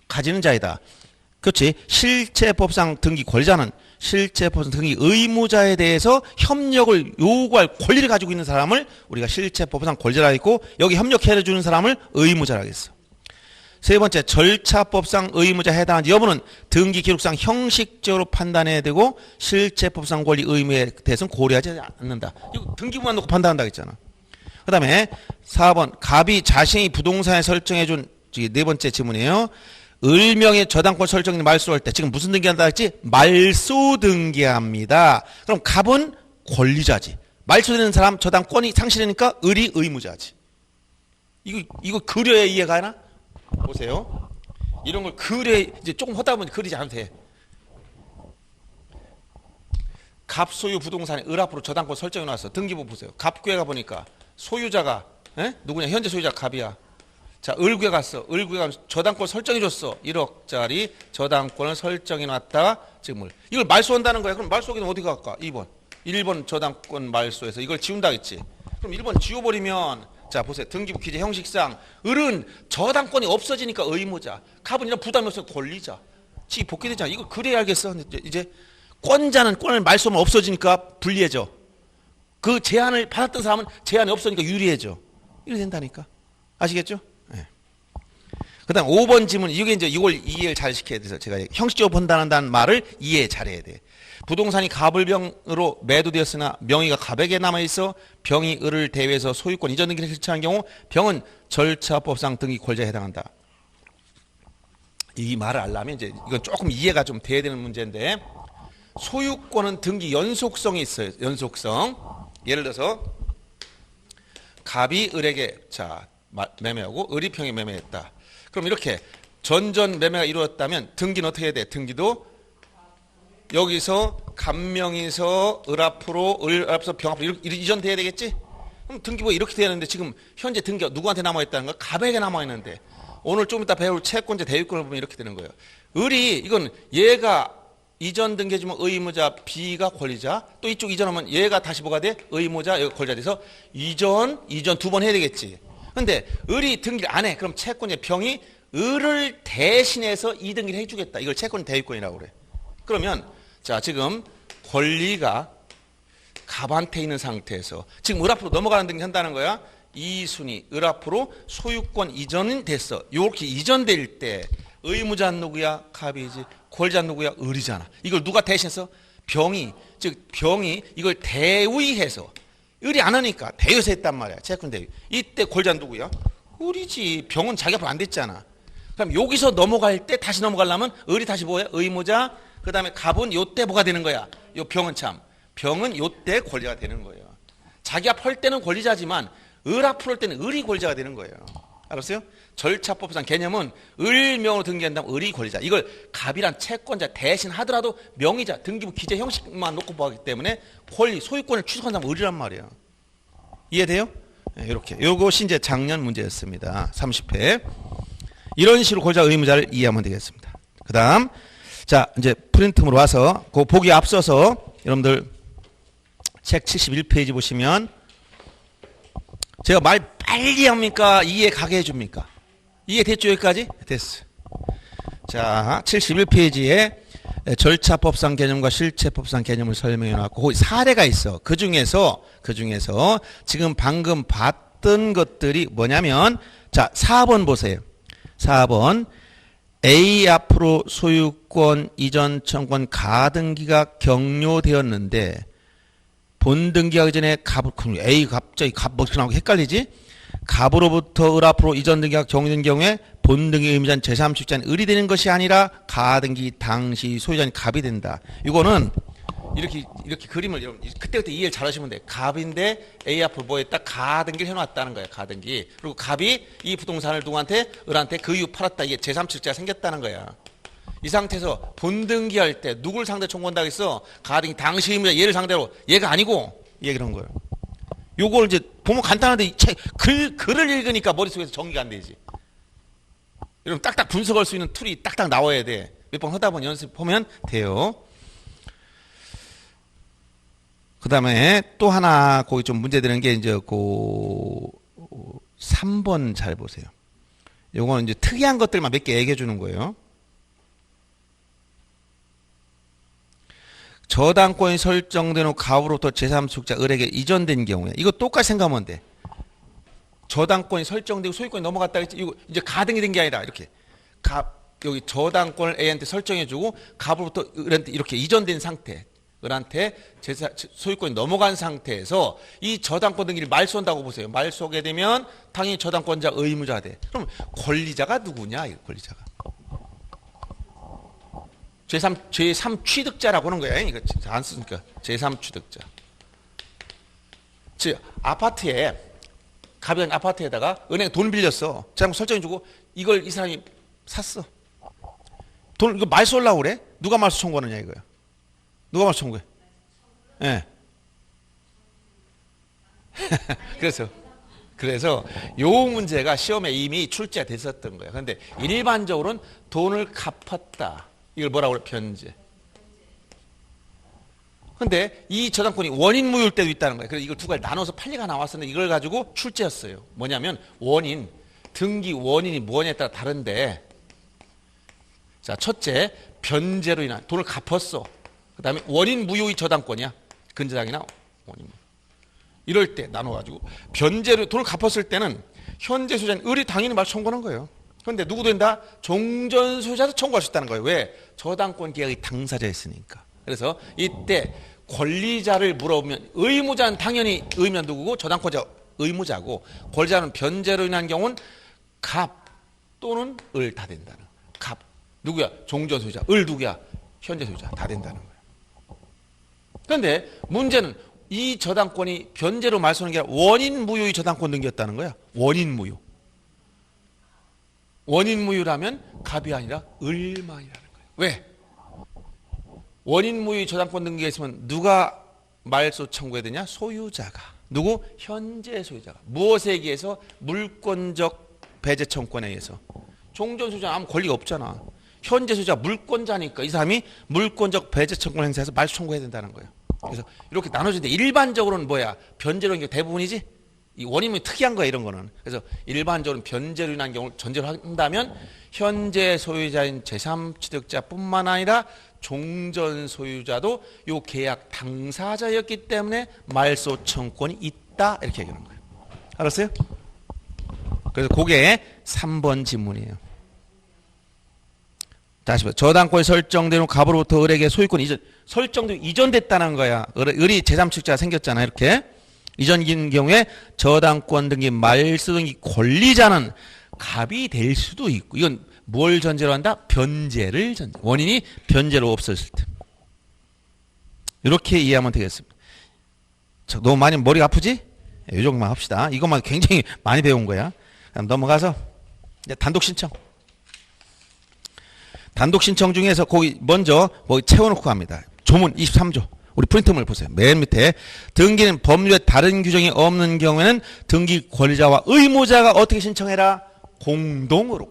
가지는 자이다. 그렇지. 실체법상 등기 권자는 실체법상 등기 의무자에 대해서 협력을 요구할 권리를 가지고 있는 사람을 우리가 실체법상 권리자라 했고, 여기 협력해 주는 사람을 의무자라 했어. 세 번째, 절차법상 의무자 해당하는지 여부는 등기 기록상 형식적으로 판단해야 되고 실체법상 권리 의무에 대해서는 고려하지 않는다. 이거 등기부만 놓고 판단한다 했잖아. 그 다음에 4번, 갑이 자신이 부동산에 설정해 준 네 번째 지문이에요. 을명의 저당권 설정인 말소를 할 때 지금 무슨 등기한다 했지? 말소 등기합니다. 그럼 갑은 권리자지. 말소되는 사람 저당권이 상실이니까 을이 의무자지. 이거 그려야 이해가 하나? 보세요. 이런 걸 그려, 이제 조금 하다 보면 그리지 않아도 돼. 갑 소유 부동산에 을 앞으로 저당권 설정해 놨어. 등기부 보세요. 갑구에 가보니까 소유자가 누구냐? 현재 소유자 갑이야. 자, 을구에 갔어. 을구에 가면 저당권 설정해 줬어. 1억짜리 저당권을 설정해 놨다가 지금 이걸 말소한다는 거야. 그럼 말소하기는 어디 갈까? 2번. 1번 저당권 말소해서 이걸 지운다 했지. 그럼 1번 지워버리면, 자 보세요. 등기부 기재 형식상 을은 저당권이 없어지니까 의무자, 갑은 이런 부담이 없어서 권리자. 지 복귀되잖아. 이거 그래야 알겠어. 이제 권자는 권을 말소하면 없어지니까 불리해져. 그 제한을 받았던 사람은 제한이 없으니까 유리해져. 이래 된다니까. 아시겠죠? 네. 그 다음 5번 지문, 이게 이제 이걸 이해를 잘 시켜야 돼서 제가 형식적으로 판단한다는 말을 이해 잘해야 돼. 부동산이 갑을병으로 매도되었으나 명의가 갑에게 남아있어 병이 을을 대위해서 소유권 이전 등기를 실천한 경우 병은 절차법상 등기 권자에 해당한다. 이 말을 알려면 이제 이건 조금 이해가 좀 돼야 되는 문제인데, 소유권은 등기 연속성이 있어요. 연속성. 예를 들어서 갑이 을에게 매매하고 을이 병에 매매했다. 그럼 이렇게 전전 매매가 이루어졌다면 등기는 어떻게 해야 돼? 등기도 여기서 갑명에서 을 앞으로 병 앞으로 이전돼야 되겠지? 그럼 등기부가 이렇게 돼야 되는데 지금 현재 등기가 누구한테 남아있다는 거야? 갑에게 남아있는데 오늘 좀 이따 배울 채권자 대유권을 보면 이렇게 되는 거예요. 을이 이건 얘가 이전 등기해주면 의무자, B가 권리자, 또 이쪽 이전하면 얘가 다시 뭐가 돼? 의무자, 여기 권리자 돼서 이전 두 번 해야 되겠지. 근데 을이 등기를 안 해. 그럼 채권자 병이 을을 대신해서 이 등기를 해주겠다. 이걸 채권 대유권이라고 그래. 그러면 자 지금 권리가 갑한테 있는 상태에서 지금 을 앞으로 넘어가는 등기 한다는 거야. 이순위 을 앞으로 소유권 이전은 됐어. 이렇게 이전될 때 의무자는 누구야? 갑이지. 권리자는 누구야? 을이잖아. 이걸 누가 대신해서? 병이, 즉 병이 이걸 대위해서, 을이 안 하니까 대위해서 했단 말이야. 채권 대위. 이때 권리자는 누구야? 을이지. 병은 자기 앞으로 안 됐잖아. 그럼 여기서 넘어갈 때 다시 넘어가려면 을이 다시 뭐야? 의무자. 그 다음에 갑은 요때 뭐가 되는 거야? 요 병은 병은 요때 권리가 되는 거예요. 자기 앞 할 때는 권리자지만 을 앞으로 할 때는 을이 권리자가 되는 거예요. 알았어요? 절차법상 개념은 을명으로 등기한다면 을이 권리자. 이걸 갑이란 채권자 대신 하더라도 명의자, 등기부 기재 형식만 놓고 보기 때문에 권리, 소유권을 취득한다면 을이란 말이에요. 이해돼요? 네, 이렇게. 요것이 이제 작년 문제였습니다. 30회. 이런 식으로 권리자 의무자를 이해하면 되겠습니다. 그 다음, 자, 이제 프린트로 와서, 그 보기 앞서서 여러분들 책 71페이지 보시면 제가 말 빨리 합니까? 이해 가게 해줍니까? 이해 됐죠? 여기까지? 됐어. 자, 71페이지에 절차법상 개념과 실체법상 개념을 설명해 놨고, 거기 사례가 있어. 그 중에서 지금 방금 봤던 것들이 뭐냐면, 자, 4번 보세요. 4번. A 앞으로 소유권 이전 청구권 가등기가 격려되었는데, 본등기하기 전에 A 갑자기 갑 어떻게 나오고 헷갈리지? 갑으로부터 을 앞으로 이전 등기가 격려된 경우에 본등기 의무자는 제3취득자는 을이 되는 것이 아니라 가등기 당시 소유자는 갑이 된다. 이거는 이렇게 그림을 그때그때 이해를 잘 하시면 돼. 갑인데 A 앞으로 뭐 했다? 가등기를 해놨다는 거야. 가등기. 그리고 갑이 이 부동산을 누구한테? 을한테 그 이후 팔았다. 이게 제3취득자가 생겼다는 거야. 이 상태에서 본등기할 때 누굴 상대로 청구한다고 했어? 가등기 당시 의무자 얘를 상대로. 얘가 아니고 얘기를 한 거예요. 요걸 이제 보면 간단한데 글을 읽으니까 머릿속에서 정리가 안 되지. 여러분 딱딱 분석할 수 있는 툴이 딱딱 나와야 돼. 몇 번 하다 보면 연습하면 돼요. 그 다음에 또 하나 거기 좀 문제되는 게 이제 그 3번 잘 보세요. 요거는 이제 특이한 것들만 몇 개 얘기해 주는 거예요. 저당권이 설정된 후 갑으로부터 제3수익자 을에게 이전된 경우에 이거 똑같이 생각하면 돼. 저당권이 설정되고 소유권이 넘어갔다 했지. 이거 이제 가등이 된 게 아니라 이렇게 여기 저당권을 A한테 설정해주고 갑으로부터 을한테 이렇게 이전된 상태. 을한테 소유권이 넘어간 상태에서 이 저당권 등기를 말소한다고 보세요. 말소하게 되면 당연히 저당권자 의무자가 돼. 그럼 권리자가 누구냐? 이 권리자가. 제3 취득자라고 하는 거야. 이거 안 쓰니까. 제3 취득자. 즉 아파트에 가변 아파트에다가 은행 돈 빌렸어. 저당권 설정해주고 이걸 이 사람이 샀어. 돈 이거 말소하려고 그래? 누가 말소 청구하느냐 이거야. 누가 말소 청구해? 예. 네. 그래서 요 문제가 시험에 이미 출제가 됐었던 거야. 그런데 일반적으로는 돈을 갚았다. 이걸 뭐라고 그래? 변제. 근데 이 저당권이 원인 무효일 때도 있다는 거예요. 그래서 이걸 두 가지 나눠서 판례가 나왔었는데 이걸 가지고 출제했어요. 뭐냐면 원인, 등기 원인이 뭐냐에 따라 다른데 자, 첫째, 변제로 인한 돈을 갚았어. 그 다음에 원인 무효의 저당권이야. 근저당이나 원인 무효. 이럴 때 나눠가지고 변제로 돈을 갚았을 때는 현재 소유자는 을이 당연히 말소 청구하는 거예요. 그런데 누구 된다? 종전 소유자도 청구할 수 있다는 거예요. 왜? 저당권 계약의 당사자였으니까. 그래서 이때 권리자를 물어보면 의무자는 당연히 의무자 누구고 저당권자 의무자고 권리자는 변제로 인한 경우는 갑 또는 을 다 된다는 거예요. 갑 누구야? 종전 소유자. 을 누구야? 현재 소유자. 다 된다는 거예요. 그런데 문제는 이 저당권이 변제로 말소하는 게 아니라 원인 무효의 저당권 등기였다는 거야. 원인 무효. 원인 무효라면 갑이 아니라 을만이라는 거예요. 왜? 원인 무효의 저당권 등기가 있으면 누가 말소 청구해야 되냐? 소유자가. 누구? 현재 소유자가. 무엇에 의해서? 물권적 배제 청구권에 의해서. 종전 소유자는 아무 권리가 없잖아. 현재 소유자 물권자니까 이 사람이 물권적 배제 청구권 행사해서 말소 청구해야 된다는 거예요. 그래서 이렇게 나눠지는데 일반적으로는 뭐야? 변제로 인한 게 대부분이지? 이 원인이 특이한 거야 이런 거는. 그래서 일반적으로 변제로 인한 경우를 전제로 한다면 현재 소유자인 제3취득자뿐만 아니라 종전 소유자도 이 계약 당사자였기 때문에 말소 청구권이 있다 이렇게 얘기하는 거예요. 알았어요? 그래서 그게 3번 지문이에요. 다시 봐. 저당권이 설정된 후 갑으로부터 을에게 소유권 설정되고 이전됐다는 거야. 을이 제3취득자가 생겼잖아. 이렇게. 이전인 경우에 저당권 등기 말소 등기 권리자는 갑이 될 수도 있고 이건 뭘 전제로 한다? 변제를 전제. 원인이 변제로 없었을 때. 이렇게 이해하면 되겠습니다. 너무 많이 머리가 아프지? 이 정도만 합시다. 이것만 굉장히 많이 배운 거야. 그럼 넘어가서 이제 단독 신청. 단독 신청 중에서 거기 먼저 뭐 채워놓고 갑니다. 조문 23조. 우리 프린트물 보세요. 맨 밑에 등기는 법률에 다른 규정이 없는 경우에는 등기 권리자와 의무자가 어떻게 신청해라? 공동으로.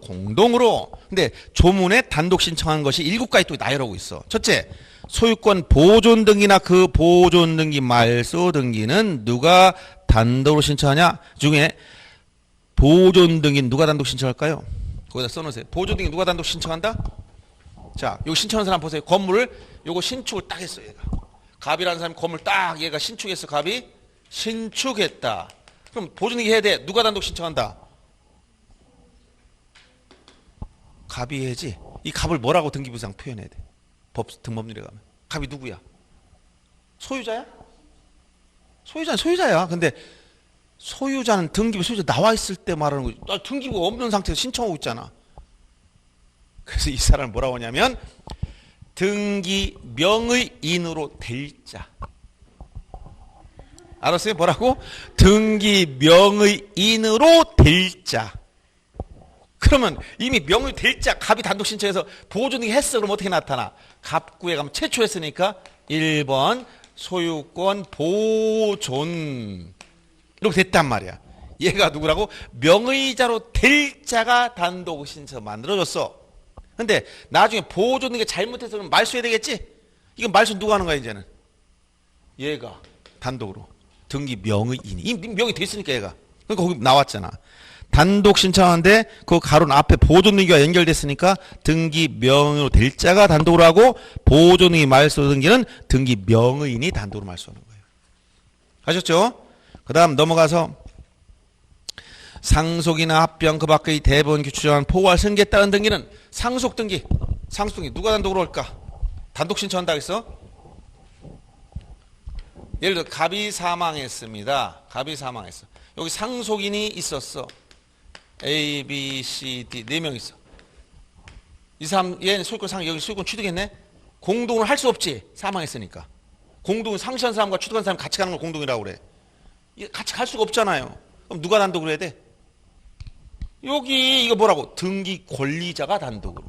근데 조문에 단독 신청한 것이 7가지 또 나열하고 있어. 첫째, 소유권 보존 등기나 그 보존 등기 말소 등기는 누가 단독으로 신청하냐? 중에 보존 등기는 누가 단독 신청할까요? 거기다 써놓으세요. 보존 등기 누가 단독 신청한다? 자, 여기 신청한 사람 보세요. 건물을 요거 신축을 딱 했어요. 얘가. 갑이라는 사람이 건물 딱 얘가 신축했어. 갑이 신축했다. 그럼 보존등기 해야 돼. 누가 단독 신청한다? 갑이 해야지. 이 갑을 뭐라고 등기부상 표현해야 돼? 등법률에 가면. 갑이 누구야? 소유자야? 소유자야. 근데 소유자는 등기부 소유자 나와 있을 때 말하는 거지. 나 등기부가 없는 상태에서 신청하고 있잖아. 그래서 이 사람을 뭐라고 하냐면 등기 명의인으로 될 자. 알았어요? 뭐라고? 등기 명의인으로 될 자. 그러면 이미 명의 될 자, 갑이 단독 신청해서 보존등기 했어. 그럼 어떻게 나타나? 갑구에 가면 최초했으니까 1번 소유권 보존. 이렇게 됐단 말이야. 얘가 누구라고? 명의자로 될 자가 단독 신청 만들어줬어. 근데 나중에 보존등기 잘못해서 그럼 말소해야 되겠지? 이건 말소 누가 하는 거야 이제는? 얘가 단독으로 등기 명의인이 이미 명의 돼 있으니까 얘가. 그러니까 거기 나왔잖아. 단독 신청하는데 그 가로는 앞에 보존등기와 연결됐으니까 등기 명의로 될 자가 단독으로 하고 보존등기 말소 등기는 등기 명의인이 단독으로 말소하는 거예요. 아셨죠? 그 다음 넘어가서 상속이나 합병 그 밖의 대법원 규칙정한 포괄 승계에 따른 등기는 상속등기. 상속등기 누가 단독으로 할까? 단독 신청한다 했어? 예를 들어 갑이 사망했습니다. 갑이 사망했어. 여기 상속인이 있었어. A, B, C, D 4명 있어. 이 사람 얘는 소유권 상 여기 소유권 취득했네. 공동을 할 수 없지. 사망했으니까. 공동을 상실한 사람과 취득한 사람이 같이 가는 걸 공동이라고 그래. 같이 갈 수가 없잖아요. 그럼 누가 단독으로 해야 돼? 여기 이거 뭐라고? 등기 권리자가 단독으로.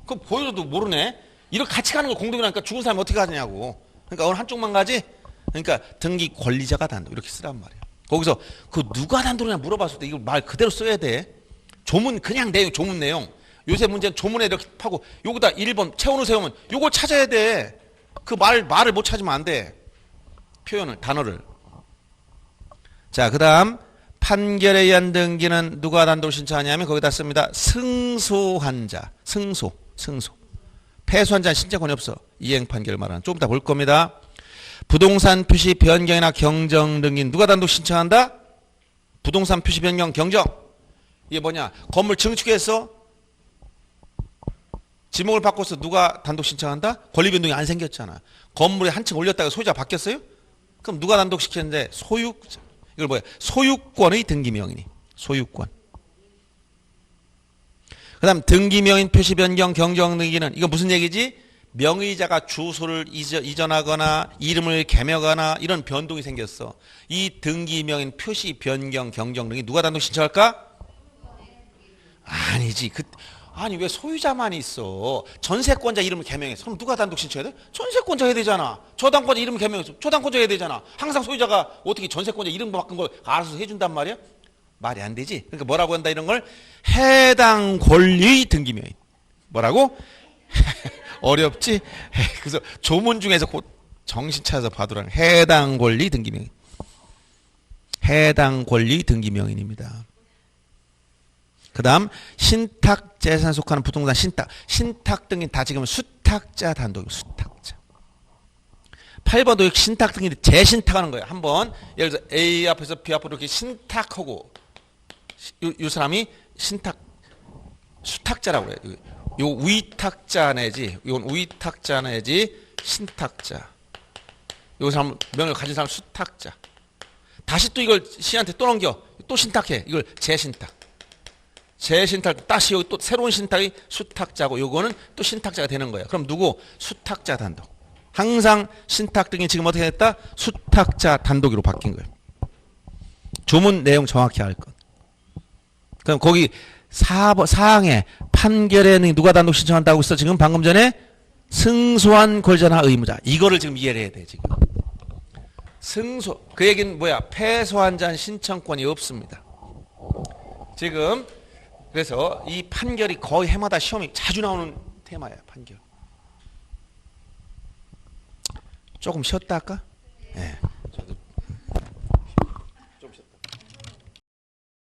그거 보여줘도 모르네. 이렇게 같이 가는 걸 공동이라니까 죽은 사람이 어떻게 가느냐고. 그러니까 어느 한쪽만 가지? 그러니까 등기 권리자가 단독 이렇게 쓰란 말이야. 거기서 그 누가 단독이냐 물어봤을 때 이걸 말 그대로 써야 돼. 조문 그냥 내용 조문 내용. 요새 문제는 조문에 이렇게 파고 요거다 1번 채원을 세우면 요걸 찾아야 돼. 그 말을 못 찾으면 안 돼. 표현을 단어를. 자, 그다음 판결에 의한 등기는 누가 단독으로 신청하냐면 거기다 씁니다. 승소한 자. 승소. 패소한 자는 신청권이 없어. 이행 판결을 말하는. 좀 이따 볼 겁니다. 부동산 표시 변경이나 경정 등기는 누가 단독 신청한다? 부동산 표시 변경 경정. 이게 뭐냐? 건물 증축해서 지목을 바꿔서 누가 단독 신청한다? 권리 변동이 안 생겼잖아. 건물에 한층 올렸다가 소유자가 바뀌었어요? 그럼 누가 단독 시켰는데 소유자. 이걸 뭐야? 소유권의 등기명인이. 소유권. 그 다음 등기명인 표시 변경 경정 등기는 이건 무슨 얘기지? 명의자가 주소를 이전하거나 이름을 개명하거나 이런 변동이 생겼어. 이 등기명인 표시 변경 경정 등기 누가 단독 신청할까? 아니지. 아니 왜 소유자만 있어? 전세권자 이름을 개명해서 그럼 누가 단독 신청해야 돼? 전세권자 해야 되잖아. 저당권자 이름 개명해서 저당권자 해야 되잖아. 항상 소유자가 어떻게 전세권자 이름 바꾼 걸 알아서 해준단 말이야? 말이 안 되지. 그러니까 뭐라고 한다 이런 걸? 해당 권리 등기명인. 뭐라고? 어렵지? 그래서 조문 중에서 곧 정신 차려서 봐두라는 해당 권리 등기명인. 해당 권리 등기명인입니다. 그 다음 신탁 재산에 속하는 부동산 신탁 등기 다 지금 수탁자 단독이에요. 수탁자. 8번도 역시 신탁 등기인데 재신탁하는 거예요. 한번 예를 들어 A 앞에서 B 앞으로 이렇게 신탁하고 이 사람이 신탁 수탁자라고 그래요. 요 위탁자 내지 이건 위탁자 내지 신탁자. 요 사람 명을 가진 사람 수탁자. 다시 또 이걸 C한테 또 넘겨. 또 신탁해. 이걸 재신탁. 재신탁 다시 여기 또 새로운 신탁이 수탁자고 요거는 또 신탁자가 되는 거예요. 그럼 누구? 수탁자 단독. 항상 신탁 등이 지금 어떻게 됐다? 수탁자 단독으로 바뀐 거예요. 조문 내용 정확히 알 것. 그럼 거기 사항에 판결에 누가 단독 신청한다고 했어? 지금 방금 전에 승소한 권리자나 의무자. 이거를 지금 이해를 해야 돼 지금. 승소. 그 얘기는 뭐야? 패소한 자는 신청권이 없습니다. 지금 그래서 이 판결이 거의 해마다 시험이 자주 나오는 테마야. 판결. 조금 쉬었다 할까? 네.